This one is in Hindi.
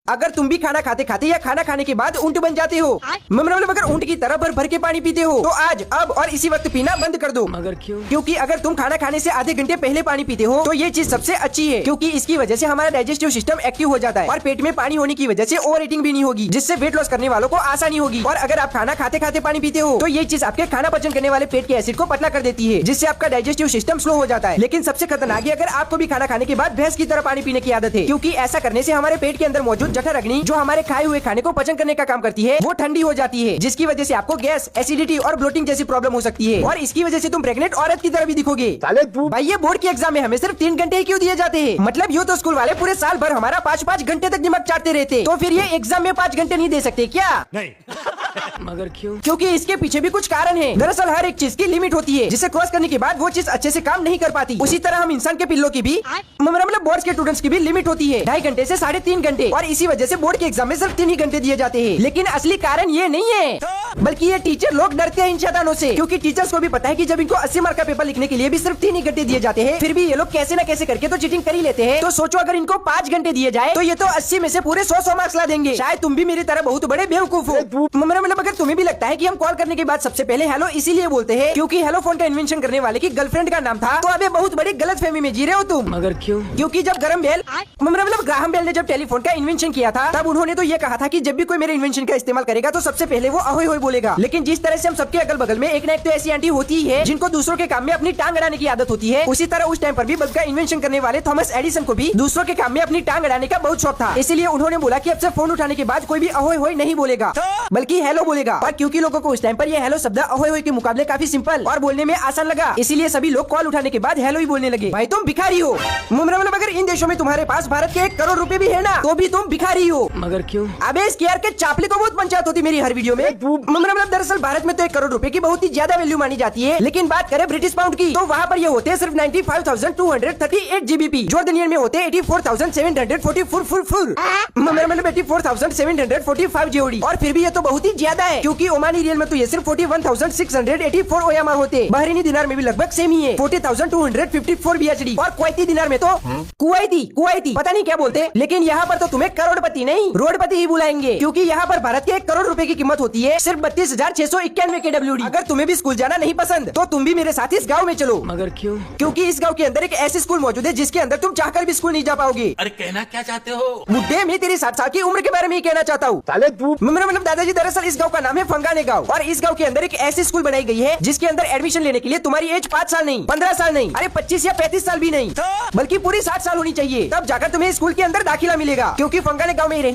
अगर तुम भी खाना खाते खाते या खाना खाने के बाद ऊंट बन जाते हो, मतलब अगर ऊंट की तरह भर भर के पानी पीते हो, तो आज अब और इसी वक्त पीना बंद कर दो। मगर क्यों? क्योंकि अगर तुम खाना खाने से आधे घंटे पहले पानी पीते हो तो ये चीज सबसे अच्छी है, क्योंकि इसकी वजह से हमारा डाइजेस्टिव सिस्टम एक्टिव हो जाता है और पेट में पानी होने की वजह से ओवर ईटिंग भी नहीं होगी, जिससे वेट लॉस करने वालों को आसानी होगी। और अगर आप खाना खाते खाते पानी पीते हो तो ये चीज आपके खाना पचन करने वाले पेट के एसिड को पतला कर देती है, जिससे आपका डाइजेस्टिव सिस्टम स्लो हो जाता है। लेकिन सबसे खतरनाक है अगर आपको भी खाना खाने के बाद भैंस की तरह पानी पीने की आदत है, क्योंकि ऐसा करने से हमारे पेट के अंदर मौजूद जठर अग्नि जो हमारे खाए हुए खाने को पचन करने का काम करती है वो ठंडी हो जाती है, जिसकी वजह से आपको गैस, एसिडिटी और ब्लोटिंग जैसी प्रॉब्लम हो सकती है। और इसकी वजह से तुम प्रेग्नेंट औरत की तरह भी दिखोगे। भाई ये बोर्ड के एग्जाम में हमें सिर्फ 3 घंटे ही क्यों दिए जाते हैं? मतलब यूँ तो स्कूल वाले पूरे साल भर हमारा 5-5 घंटे तक दिमाग चाटते रहते, तो फिर ये एग्जाम में 5 घंटे नहीं दे सकते क्या? नहीं। मगर क्यों? क्योंकि इसके पीछे भी कुछ कारण है। दरअसल हर एक चीज की लिमिट होती है, जिसे क्रॉस करने के बाद वो चीज अच्छे से काम नहीं कर पाती। उसी तरह हम इंसान के पिल्लों की भी, मतलब बोर्ड के स्टूडेंट्स की भी लिमिट होती है 2.5 घंटे से 3.5 घंटे, और इसी वजह से बोर्ड के एग्जाम में सिर्फ 3 ही घंटे दिए जाते हैं। लेकिन असली कारण ये नहीं है, बल्कि ये टीचर लोग डरते हैं इन शैतानों से, क्योंकि टीचर्स को भी पता है कि जब इनको 80 मार्क का पेपर लिखने के लिए भी सिर्फ 3 ही घंटे दिए जाते हैं, फिर भी ये लोग कैसे न कैसे करके तो चीटिंग कर ही लेते हैं। तो सोचो अगर इनको 5 घंटे दिए जाए तो ये तो 80 में से पूरे 100 मार्क्स ला देंगे। शायद तुम भी मेरी तरह बहुत बड़े बेवकूफ हो। मतलब अगर तुम्हें भी लगता है कि हम कॉल करने के बाद सबसे पहले हेलो इसीलिए बोलते हैं क्योंकि हेलो फोन का इन्वेंशन करने वाले की गर्लफ्रेंड का नाम था, तो अबे बहुत बड़ी गलतफहमी में जी रहे हो तुम। मगर क्यों? क्योंकि जब ग्राहम बेल ने जब टेलीफोन का इन्वेंशन किया था तब उन्होंने तो ये कहा था कि जब भी कोई मेरे इन्वेंशन का इस्तेमाल करेगा तो सबसे पहले वो अहोय होय बोलेगा। लेकिन जिस तरह से हम सबके अगल बगल में एक न एक तो ऐसी आंटी होती है जिनको दूसरों के काम में अपनी टांग अड़ाने की आदत होती है, उसी तरह उस टाइम पर भी बल्ब का इन्वेंशन करने वाले थॉमस एडिसन को भी दूसरों के काम में अपनी टांग अड़ाने का बहुत शौक था। इसीलिए उन्होंने बोला कि अब से फोन उठाने के बाद कोई भी अहोय होय नहीं बोलेगा, बल्कि हेलो बोलेगा। और क्योंकि लोगों को उस टाइम पर ये हेलो शब्द अहोय होय के मुकाबले काफी सिंपल और बोलने में आसान लगा, इसीलिए सभी लोग कॉल उठाने के बाद हेलो ही बोलने लगे। भाई तुम भिखारी हो। मतलब अगर इन देशों में तुम्हारे पास भारत के 1 करोड़ रुपए भी है ना, तो भी तुम भिखारी हो। मगर क्यों? अबे इस केयर के चापले को बहुत पंचायत होती मेरी हर वीडियो में। मतलब दरअसल भारत में तो 1 करोड़ रुपए की बहुत ही ज्यादा वैल्यू मानी जाती है, लेकिन बात करें ब्रिटिश पाउंड की तो वहाँ पर ये होते हैं सिर्फ 95,238 GBP। जॉर्डनियन में होते हैं 84,744 मतलब 84,745 JOD। और फिर भी ये तो बहुत ही ज्यादा है, क्योंकि ओमानी रियल में तो ये सिर्फ 41,684 OMR होते। बहरीनी दिनार में भी लगभग सेम ही है 40,254 BHD। और कुवैती दिनार में तो कुवैती पता नहीं क्या बोलते, लेकिन यहाँ पर तो तुम्हें करोड़पति नहीं रोडपति ही बुलाएंगे, क्योंकि यहाँ पर भारत के 1 करोड़ रुपए की कीमत होती है सिर्फ 32,691 KWD। अगर तुम्हें भी स्कूल जाना नहीं पसंद तो तुम भी मेरे साथ इस गाँव में चलो। मगर क्यों? क्योंकि इस गाँव के अंदर एक ऐसी स्कूल मौजूद है जिसके अंदर तुम चाहकर भी स्कूल नहीं जा पाओगे। अरे कहना क्या चाहते हो? बुड्ढे, मैं तेरी 60 साल की उम्र के बारे में ही कहना चाहता हूँ। मतलब दादाजी दरअसल इस गाँव का नाम है फंगाने गाँव, और इस गाँव के अंदर एक ऐसी स्कूल बनाई गई है जिसके अंदर एडमिशन लेने के लिए तुम्हारी एज 5 साल नहीं, 15 साल नहीं, अरे 25 या 35 साल भी नहीं, बल्कि पूरी 60 साल होनी चाहिए, तब जाकर तुम्हें स्कूल के अंदर दाखिला मिलेगा। क्योंकि फंगाने गाँव में